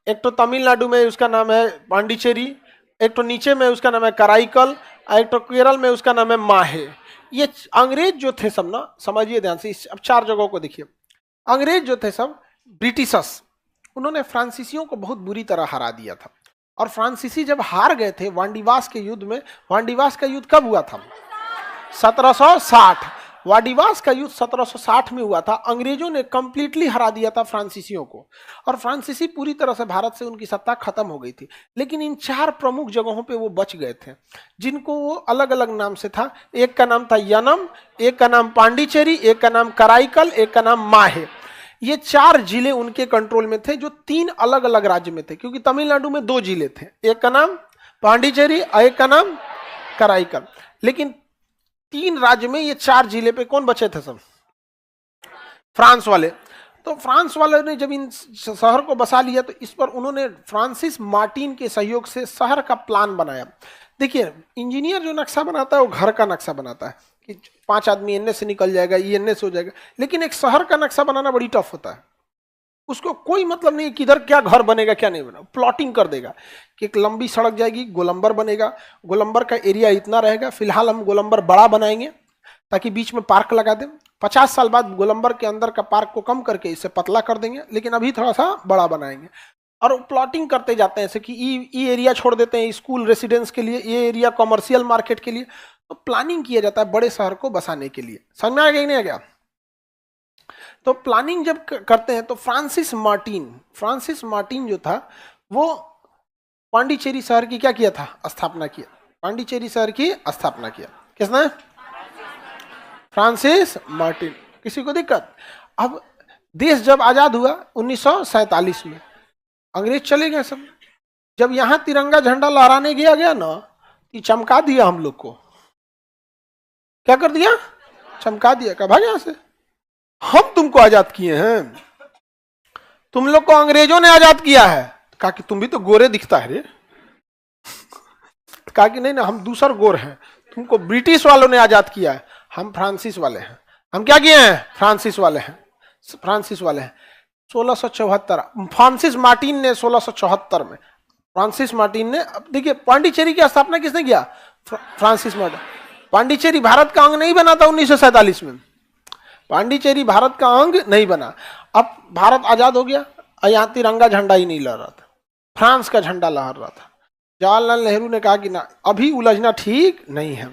एक तो तमिलनाडु में उसका नाम है पांडिचेरी, एक तो नीचे में उसका नाम है कराईकल, और एक तो केरल में उसका नाम है माहे। ये अंग्रेज जो थे सब ना, समझिए ध्यान से, अब 4 जगहों को देखिए। अंग्रेज जो थे सब ब्रिटिशर्स, उन्होंने फ्रांसीसियों को बहुत बुरी तरह हरा दिया था। और फ्रांसीसी जब हार गए थे वांडीवास के युद्ध में, वांडीवास का युद्ध कब हुआ था? 1760। वाडीवास का युद्ध 1760 में हुआ था। अंग्रेजों ने कंप्लीटली हरा दिया था फ्रांसीसियों को, और फ्रांसीसी पूरी तरह से भारत से उनकी सत्ता खत्म हो गई थी। लेकिन इन 4 प्रमुख जगहों पे वो बच गए थे, जिनको वो अलग अलग नाम से था। एक का नाम था यनम, एक का नाम पांडिचेरी, एक का नाम कराईकल, एक का नाम माहे। ये 4 जिले उनके कंट्रोल में थे, जो 3 अलग अलग राज्य में थे, क्योंकि तमिलनाडु में 2 जिले थे, एक का नाम पांडिचेरी और एक का नाम कराईकल। लेकिन 3 राज्य में ये 4 जिले पे कौन बचे थे? सब फ्रांस वाले। तो फ्रांस वाले ने जब इन शहर को बसा लिया, तो इस पर उन्होंने फ्रांसिस मार्टिन के सहयोग से शहर का प्लान बनाया। देखिए, इंजीनियर जो नक्शा बनाता है वो घर का नक्शा बनाता है कि 5 आदमी इनने से निकल जाएगा, ये इनने से हो जाएगा। लेकिन एक शहर का नक्शा बनाना बड़ी टफ होता है। उसको कोई मतलब नहीं किधर क्या घर बनेगा क्या नहीं बनेगा, प्लॉटिंग कर देगा कि एक लंबी सड़क जाएगी, गोलंबर बनेगा, गोलंबर का एरिया इतना रहेगा, फिलहाल हम गोलंबर बड़ा बनाएंगे ताकि बीच में पार्क लगा दें। 50 साल बाद गोलंबर के अंदर का पार्क को कम करके इसे पतला कर देंगे, लेकिन अभी थोड़ा सा बड़ा बनाएंगे। और प्लॉटिंग करते जाते हैं, जैसे कि ई एरिया छोड़ देते हैं स्कूल रेसिडेंस के लिए, ये एरिया कमर्शियल मार्केट के लिए। तो प्लानिंग किया जाता है बड़े शहर को बसाने के लिए। समझ में आ गया नहीं आ गया? तो प्लानिंग जब करते हैं तो फ्रांसिस मार्टिन जो था वो पांडिचेरी शहर की क्या किया था? स्थापना किया। पांडिचेरी शहर की स्थापना किया किसने? Francis Martin. किसी को दिक्कत? अब देश जब आजाद हुआ 1947 में, अंग्रेज चले गए सब। जब यहां तिरंगा झंडा लहराने गया ना, तो चमका दिया हम लोग को। क्या कर दिया? चमका दिया। कहा भाग यहां से, हम तुमको आजाद किए हैं, तुम लोग को अंग्रेजों ने आजाद किया है। कहा कि तुम भी तो गोरे दिखता है रे। कहा कि नहीं ना, हम दूसर गोर हैं, तुमको ब्रिटिश वालों ने आजाद किया है, हम फ्रांसिस वाले हैं। हम क्या किए हैं? फ्रांसिस वाले हैं। 1674 फ्रांसिस मार्टिन ने 1674 में, फ्रांसिस मार्टिन ने। अब देखिए, पांडिचेरी की स्थापना किसने किया? Francis Martin. पांडिचेरी भारत का अंग नहीं बना था 1947 में। पांडिचेरी भारत का अंग नहीं बना। अब भारत आजाद हो गया और यहां तिरंगा झंडा ही नहीं लहर रहा था, फ्रांस का झंडा लहर रहा था। जवाहरलाल नेहरू ने कहा कि ना, अभी उलझना ठीक नहीं है,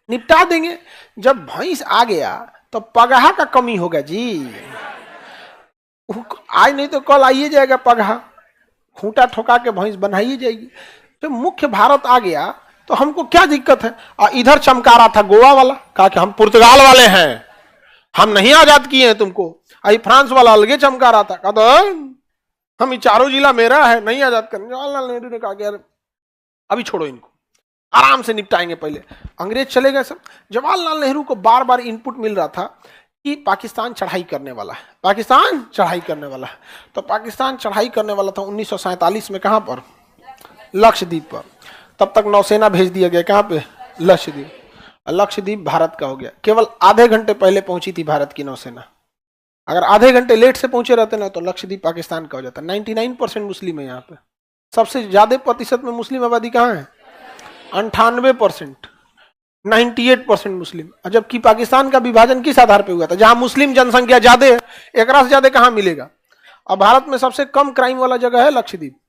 निपटा देंगे। जब भैंस आ गया तो पगहा का कमी होगा जी। आज नहीं तो कल आइए जाएगा पगहा, खूंटा ठोका के भैंस बनाई जाएगी। तो मुख्य भारत आ गया तो हमको क्या दिक्कत है? और इधर चमका रहा था गोवा वाला, कहा कि हम पुर्तगाल वाले हैं, हम नहीं आजाद किए हैं तुमको। आई फ्रांस वाला अलगे चमका रहा था, कहा तो हम ये 4 जिला मेरा है, नहीं आजाद करेंगे। जवाहरलाल नेहरू ने कहा कि यार अभी छोड़ो इनको, आराम से निपटाएंगे पहले। अंग्रेज चले गए सब। जवाहरलाल नेहरू को बार बार इनपुट मिल रहा था कि पाकिस्तान चढ़ाई करने वाला है, पाकिस्तान चढ़ाई करने वाला है। तो पाकिस्तान चढ़ाई करने वाला था 1947 में, कहाँ पर? लक्षद्वीप पर। तब तक नौसेना भेज दिया गया, कहाँ पे? लक्षद्वीप। लक्षद्वीप भारत का हो गया। केवल आधे घंटे पहले पहुंची थी भारत की नौसेना। अगर आधे घंटे लेट से पहुंचे रहते ना तो लक्षद्वीप पाकिस्तान का हो जाता। 99% मुस्लिम है यहाँ पे। सबसे ज्यादा प्रतिशत में मुस्लिम आबादी कहाँ है? 98%, 98% मुस्लिम। जबकि पाकिस्तान का विभाजन किस आधार पे हुआ था? जहां मुस्लिम जनसंख्या ज्यादा है, एक से ज्यादा कहां मिलेगा? अब भारत में सबसे कम क्राइम वाला जगह है लक्षद्वीप।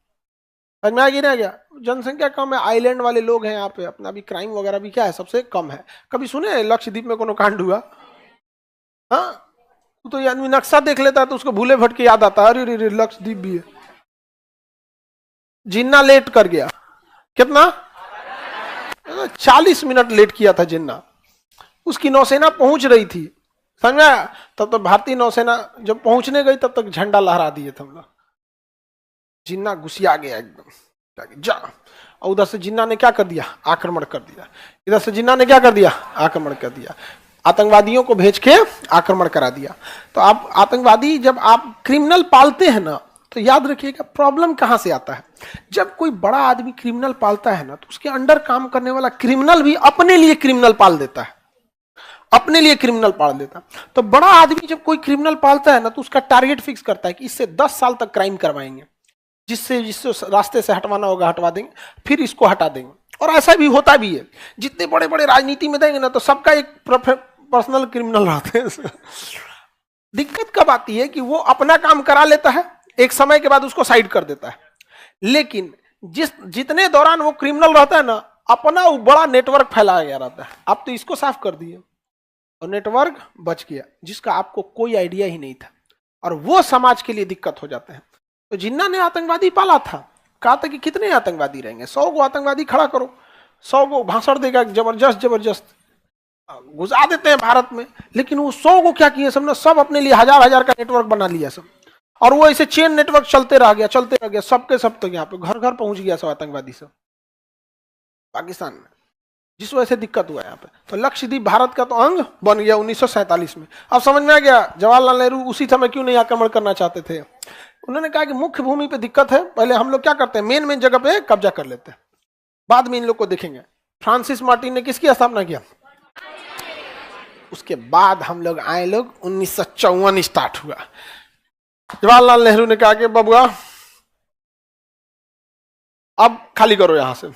समझ में आ गया? जनसंख्या कम है, आइलैंड वाले लोग हैं यहाँ पे, अपना भी क्राइम वगैरह भी क्या है, सबसे कम है। कभी सुने लक्षद्वीप में कोनो कांड हुआ? हाँ, तो ये आदमी नक्शा देख लेता है तो उसको भूले भटके याद आता है, अरे लक्षद्वीप भी है। जिन्ना लेट कर गया, कितना? 40 मिनट लेट किया था जिन्ना। उसकी नौसेना पहुंच रही थी, समझ में आया? तब तो भारतीय नौसेना जब पहुंचने गई तब तक झंडा लहरा दिए थे हम लोग। जिन्ना गुस्सिया गया एकदम, जा। और उधर से जिन्ना ने क्या कर दिया? आक्रमण कर दिया। इधर से जिन्ना ने क्या कर दिया? आक्रमण कर दिया। आतंकवादियों को भेज के आक्रमण करा दिया। तो आप आतंकवादी, जब आप क्रिमिनल पालते हैं ना, तो याद रखिएगा प्रॉब्लम कहां से आता है। जब कोई बड़ा आदमी क्रिमिनल पालता है ना, तो उसके अंडर काम करने वाला क्रिमिनल भी अपने लिए क्रिमिनल पाल देता है, अपने लिए क्रिमिनल पाल देता है। तो बड़ा आदमी जब कोई क्रिमिनल पालता है ना, तो उसका टारगेट फिक्स करता है कि इससे 10 साल तक क्राइम करवाएंगे, जिससे रास्ते से हटवाना होगा हटवा देंगे, फिर इसको हटा देंगे। और ऐसा भी होता भी है। जितने बड़े बड़े राजनीति में देंगे ना, तो सबका एक पर्सनल क्रिमिनल रहते हैं। दिक्कत कब आती है कि वो अपना काम करा लेता है, एक समय के बाद उसको साइड कर देता है। लेकिन जितने दौरान वो क्रिमिनल रहता है ना, अपना वो बड़ा नेटवर्क फैलाया गया रहता है। आप तो इसको साफ कर दिए और नेटवर्क बच गया, जिसका आपको कोई आइडिया ही नहीं था, और वो समाज के लिए दिक्कत हो जाते हैं। तो जिन्ना ने आतंकवादी पाला था, कहा था कि कितने आतंकवादी रहेंगे, 100 को आतंकवादी खड़ा करो, 100 को भाषण देगा जबरदस्त घुसा देते हैं भारत में। लेकिन वो 100 को क्या किए सबने? सब अपने लिए हजार का नेटवर्क बना लिया सब, और वो ऐसे चेन नेटवर्क चलते रह गया, सबके सब तो यहाँ पे घर घर पहुंच गया सब आतंकवादी सब पाकिस्तान में, जिस वजह से दिक्कत हुआ यहाँ पे। तो लक्षद्वीप भारत का तो अंग बन गया 1947 में। अब समझ में आ गया जवाहरलाल नेहरू उसी समय क्यों नहीं आक्रमण करना चाहते थे। उन्होंने कहा कि मुख्य भूमि पे दिक्कत है, पहले हम लोग क्या करते हैं, मेन जगह पे कब्जा कर लेते हैं, बाद में इन लोग को देखेंगे। फ्रांसिस मार्टिन ने किसकी स्थापना किया? उसके बाद हम लोग आए, 1954 स्टार्ट हुआ। जवाहरलाल नेहरू ने कहा कि बबुआ अब खाली करो, यहां से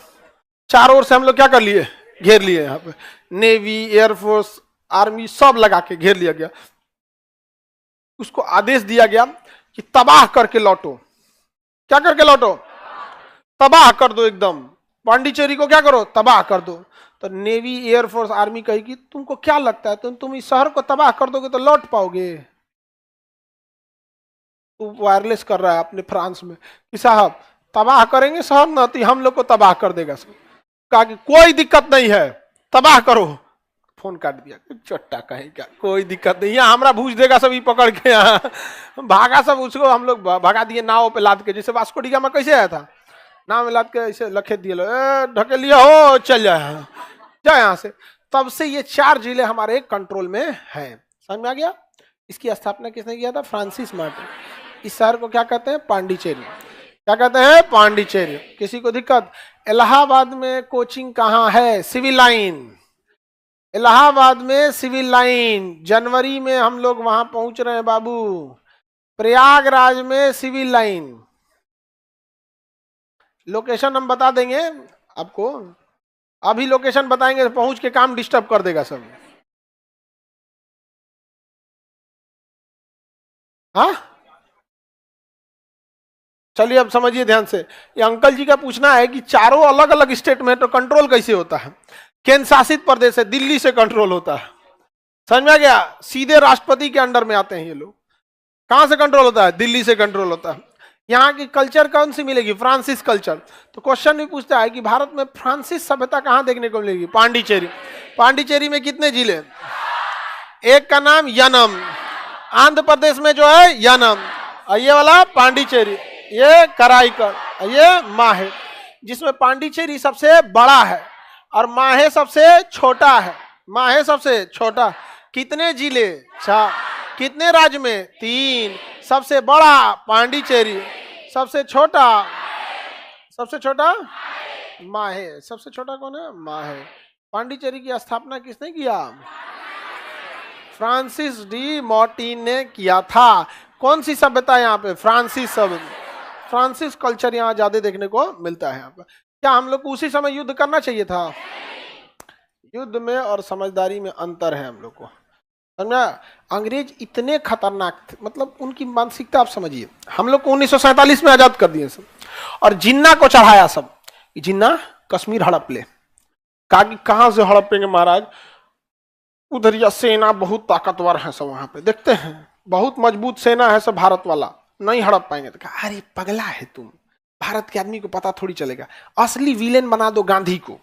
चारों ओर से हम लोग क्या कर लिए, घेर लिए। यहाँ पे नेवी, एयरफोर्स, आर्मी सब लगा के घेर लिया गया। उसको आदेश दिया गया कि तबाह करके लौटो। क्या करके लौटो? तबाह कर दो एकदम। पांडिचेरी को क्या करो? तबाह कर दो। तो नेवी, एयरफोर्स, आर्मी कहेगी तुमको क्या लगता है तुम इस शहर को तबाह कर दोगे तो लौट पाओगे? तो वायरलेस कर रहा है अपने फ्रांस में कि साहब तबाह करेंगे शहर ना, तो हम लोग को तबाह कर देगा सब। कहा कि कोई दिक्कत नहीं है, तबाह करो। फोन काट दिया, चट्टा कहीं क्या, कोई दिक्कत नहीं, यहाँ हमारा भूज देगा सभी पकड़ के। यहाँ भागा सब, उसको हम लोग भगा दिए नाव पे लाद के। जैसे वास्को डी गामा कैसे आया था, नाव में लाद के ऐसे लखेत दिए, ढके लिया हो, चल जाए यहाँ से। तब से ये 4 जिले हमारे कंट्रोल में है। समझ में आ गया? इसकी स्थापना किसने किया था? Francis Martin. इस शहर को क्या कहते हैं? पांडिचेरी। क्या कहते हैं? पांडिचेरी। किसी को दिक्कत? इलाहाबाद में कोचिंग कहाँ है? Civil line. इलाहाबाद में सिविल लाइन। जनवरी में हम लोग वहां पहुंच रहे हैं बाबू। प्रयागराज में सिविल लाइन। लोकेशन हम बता देंगे आपको, अभी लोकेशन बताएंगे, पहुंच के काम डिस्टर्ब कर देगा सब। हाँ चलिए अब समझिए ध्यान से। ये अंकल जी का पूछना है कि चारों अलग अलग स्टेट में तो कंट्रोल कैसे होता है? केंद्र शासित प्रदेश है, दिल्ली से कंट्रोल होता है। समझ में आ गया? सीधे राष्ट्रपति के अंडर में आते हैं ये लोग। कहां से कंट्रोल होता है? दिल्ली से कंट्रोल होता है। यहाँ की कल्चर कौन सी मिलेगी? Francis culture. तो क्वेश्चन भी पूछता है कि भारत में फ्रांसिस सभ्यता कहां देखने को मिलेगी? पांडिचेरी। पांडिचेरी में कितने जिले? एक का नाम यनम, आंध्र प्रदेश में जो है यनम, और ये वाला पांडिचेरी, ये कराईकल, ये माहे, जिसमें पांडिचेरी सबसे बड़ा है और माहे सबसे छोटा है। माहे सबसे छोटा, कितने जिले? 4। कितने राज्य में? 3। सबसे बड़ा पांडिचेरी, सबसे छोटा माहे। सबसे छोटा कौन है? माहे। पांडिचेरी की स्थापना किसने किया? फ्रांसिस डी मॉर्टिन ने किया था। कौन सी सभ्यता यहाँ पे? फ्रांसिस सभ्यता। फ्रांसिस कल्चर यहाँ ज्यादा देखने को मिलता है यहाँ पे। क्या हम लोग को उसी समय युद्ध करना चाहिए था? युद्ध में और समझदारी में अंतर है हम लोग को, समझा? अंग्रेज इतने खतरनाक थे, मतलब उनकी मानसिकता आप समझिए। हम लोग को 1947 में आजाद कर दिए सब, और जिन्ना को चढ़ाया सब। जिन्ना कश्मीर हड़प ले। कहां से हड़पेंगे महाराज? उधर या सेना बहुत ताकतवर है सब, वहां पे देखते हैं बहुत मजबूत सेना है सब भारत वाला, नहीं हड़प पाएंगे। तो कहा अरे पगला है तुम, भारत के आदमी को पता थोड़ी चलेगा। असली विलेन बना दो गांधी को,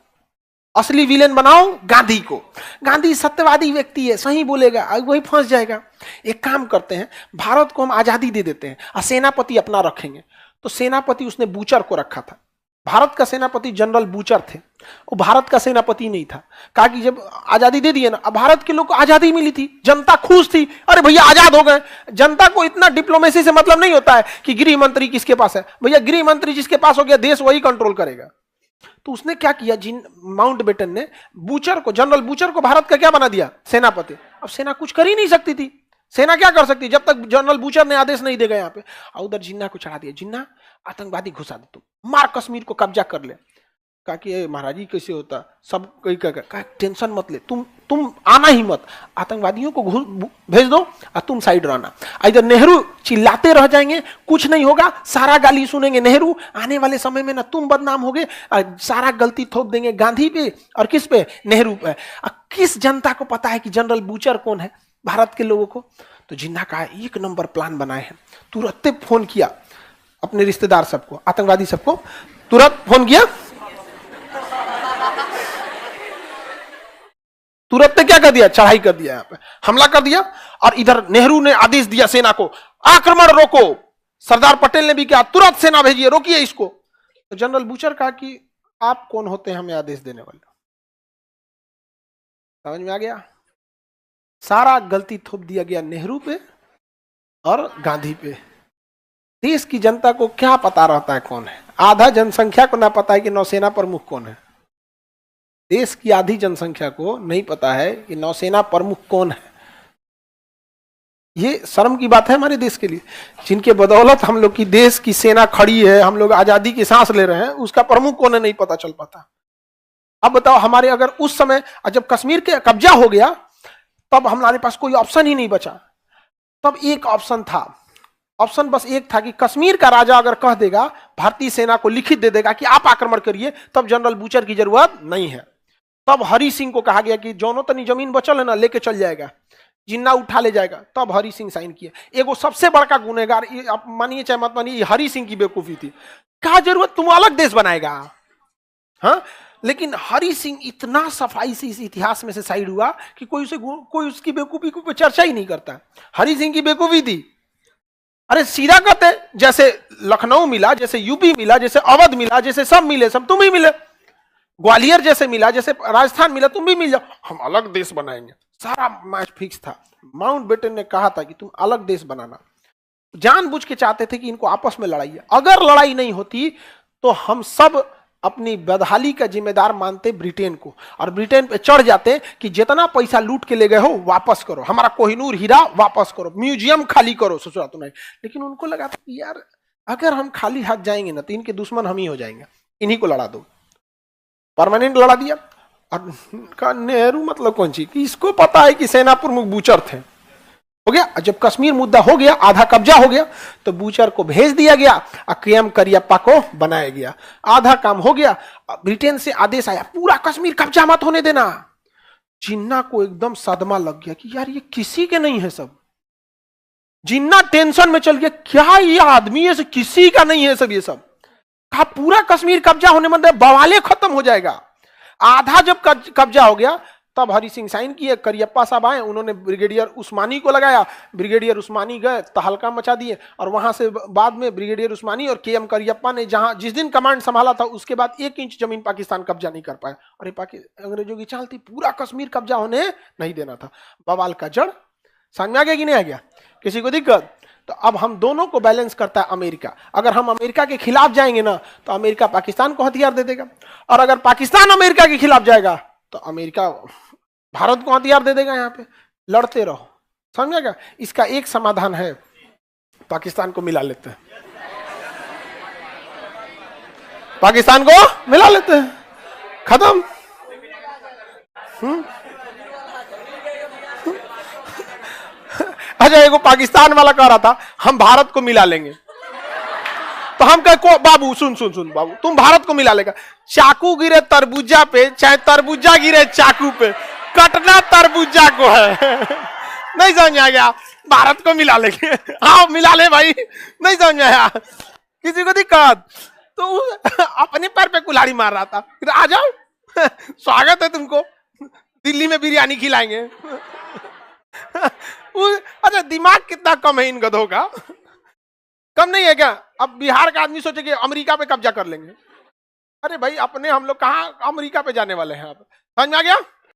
असली विलेन बनाओ गांधी को। गांधी सत्यवादी व्यक्ति है, सही बोलेगा, वही फंस जाएगा। एक काम करते हैं, भारत को हम आजादी दे देते हैं और सेनापति अपना रखेंगे। तो सेनापति उसने बूचर को रखा था। भारत का सेनापति जनरल बूचर थे, वो भारत का सेनापति नहीं था। कहा कि जब आजादी दे दिए ना, अब भारत के लोग को आजादी मिली थी, जनता खुश थी, अरे भैया आजाद हो गए। जनता को इतना डिप्लोमेसी से मतलब नहीं होता है कि गृह मंत्री किसके पास है, भैया गृह मंत्री जिसके पास हो गया देश वही कंट्रोल करेगा। तो उसने क्या किया, माउंटबेटन ने बूचर को, जनरल बूचर को भारत का क्या बना दिया? सेनापति। अब सेना कुछ कर ही नहीं सकती थी, सेना क्या कर सकती जब तक जनरल बूचर ने आदेश नहीं देगा यहाँ पे। और उधर जिन्ना को चढ़ा दिया, जिन्ना आतंकवादी घुसा दे, तुम मार कश्मीर को कब्जा कर ले। कहा कि महाराज जी कैसे होता, सब कहीं कहा टेंशन मत ले, तुम आना ही मत, आतंकवादियों को भेज दो और तुम साइड रहना। इधर नेहरू चिल्लाते रह जाएंगे, कुछ नहीं होगा, सारा गाली सुनेंगे नेहरू। आने वाले समय में ना तुम बदनाम होगे, सारा गलती थोप देंगे गांधी पे और किस पे? नेहरू पे। किस जनता को पता है कि जनरल बूचर कौन है? भारत के लोगों को। तो जिन्ना का एक नंबर प्लान बनाए हैं। तुरंत फोन किया अपने रिश्तेदार सबको, आतंकवादी सबको तुरंत फोन किया, तुरंत क्या कर दिया? चढ़ाई कर दिया, यहाँ पे हमला कर दिया। और इधर नेहरू ने आदेश दिया सेना को, आक्रमण रोको। सरदार पटेल ने भी कहा तुरंत सेना भेजिए, रोकिए इसको। तो जनरल बूचर कहा कि आप कौन होते हैं हमें आदेश देने वाले? समझ में आ गया? सारा गलती थोप दिया गया नेहरू पे और गांधी पे। देश की जनता को क्या पता रहता है कौन है? आधा जनसंख्या को ना पता है कि नौसेना प्रमुख कौन है। देश की आधी जनसंख्या को नहीं पता है कि नौसेना प्रमुख कौन है। ये शर्म की बात है हमारे देश के लिए, जिनके बदौलत हम लोग की देश की सेना खड़ी है, हम लोग आजादी की सांस ले रहे हैं, उसका प्रमुख कौन है नहीं पता चल पाता। अब बताओ, हमारे अगर उस समय जब कश्मीर के कब्जा हो गया तब हमारे पास कोई ऑप्शन ही नहीं बचा। तब एक ऑप्शन था, ऑप्शन बस एक था कि कश्मीर का राजा अगर कह देगा, भारतीय सेना को लिखित दे देगा कि आप आक्रमण करिए, तब जनरल बूचर की जरूरत नहीं है। तब हरि सिंह को कहा गया कि जौनो तनी जमीन बचल है ना लेके चल जाएगा, जिन्ना उठा ले जाएगा। तब हरि सिंह साइन किया। एगो सबसे बड़का गुनहगार, आप मानिए चाहे मत मानिए, हरि सिंह की बेवकूफी थी। क्या जरूरत, तुम अलग देश बनाएगा? हाँ, लेकिन हरि सिंह इतना सफाई से इस इतिहास में से साइड हुआ कि कोई उसकी बेवकूफी को चर्चा ही नहीं करता। हरि सिंह की बेवकूफी थी। अरे सीधा कहते, जैसे लखनऊ मिला, जैसे यूपी मिला, जैसे अवध मिला, जैसे सब मिले, सब तुम ही मिले। ग्वालियर जैसे मिला, जैसे राजस्थान मिला, तुम भी मिल जाओ, हम अलग देश बनाएंगे। सारा मैच फिक्स था। माउंटबेटन ने कहा था कि तुम अलग देश बनाना। जानबूझ के चाहते थे कि इनको आपस में लड़ाई है। अगर लड़ाई नहीं होती तो हम सब अपनी बदहाली का जिम्मेदार मानते ब्रिटेन को, और ब्रिटेन पे चढ़ जाते कि जितना पैसा लूट के ले गए हो वापस करो, हमारा कोहिनूर हीरा वापस करो, म्यूजियम खाली करो। सोचा तुमने, लेकिन उनको लगा था कि यार अगर हम खाली हाथ जाएंगे ना तो इनके दुश्मन हम ही हो जाएंगे, इन्हीं को लड़ा दो। परमानेंट लड़ा दिया। और का नेहरू मतलब कौन सी, कि इसको पता है कि सेना प्रमुख बूचर थे। हो गया। जब कश्मीर मुद्दा हो गया, आधा कब्जा हो गया, तो बूचर को भेज दिया गया और केएम करियप्पा को बनाया गया। आधा काम हो गया। ब्रिटेन से आदेश आया पूरा कश्मीर कब्जा मत होने देना। जिन्ना को एकदम सदमा लग गया कि यार ये किसी के नहीं है सब। जिन्ना टेंशन में चल गया, क्या ये आदमी है, किसी का नहीं है सब ये सब। कहा पूरा कश्मीर कब्जा होने मतलब बवाले खत्म हो जाएगा। आधा जब कब्जा हो गया तब हरि सिंह साइन किए, करियप्पा साहब आए, उन्होंने ब्रिगेडियर उस्मानी को लगाया, ब्रिगेडियर उस्मानी गए, तहलका मचा दिए, और वहां से बाद में ब्रिगेडियर उस्मानी और के एम करियप्पा ने जहां जिस दिन कमांड संभाला था उसके बाद 1 इंच जमीन पाकिस्तान कब्जा नहीं कर पाया। और ये अंग्रेजों की चाल थी, पूरा कश्मीर कब्जा होने नहीं देना था। बवाल का जड़ समझ में आ गया कि नहीं आ गया? किसी को दिक्कत? तो अब हम दोनों को बैलेंस करता है अमेरिका। अगर हम अमेरिका के खिलाफ जाएंगे ना तो अमेरिका पाकिस्तान को हथियार दे देगा, और अगर पाकिस्तान अमेरिका के खिलाफ जाएगा तो अमेरिका भारत को हथियार दे देगा। यहाँ पे लड़ते रहो, समझेगा? इसका एक समाधान है, पाकिस्तान को मिला लेते हैं, पाकिस्तान को मिला लेते हैं, खत्म। अच्छा, एगो पाकिस्तान वाला कह रहा था हम भारत को मिला लेंगे, तो हम कहे बाबू सुन सुन सुन बाबू, तुम भारत को मिला लेगा, चाकू गिरे तरबूजा पे चाहे तरबूजा गिरे चाकू पे, कटना तरबूजा को है। नहीं समझ आ गया? भारत को मिला लेंगे, हाँ मिला ले भाई, नहीं समझ आया? किसी को दिक्कत? तो अपने पैर पे कुल्हाड़ी मार रहा था, फिर आ जाओ, स्वागत है तुमको, दिल्ली में बिरयानी खिलाएंगे। अच्छा, दिमाग कितना कम है इन गधों का, कम नहीं है क्या? अब बिहार का आदमी सोचे कि अमेरिका पे कब्जा कर लेंगे। अरे भाई, अपने हम लोग कहाँ अमेरिका पे जाने वाले हैं? आप समझ में आ गया?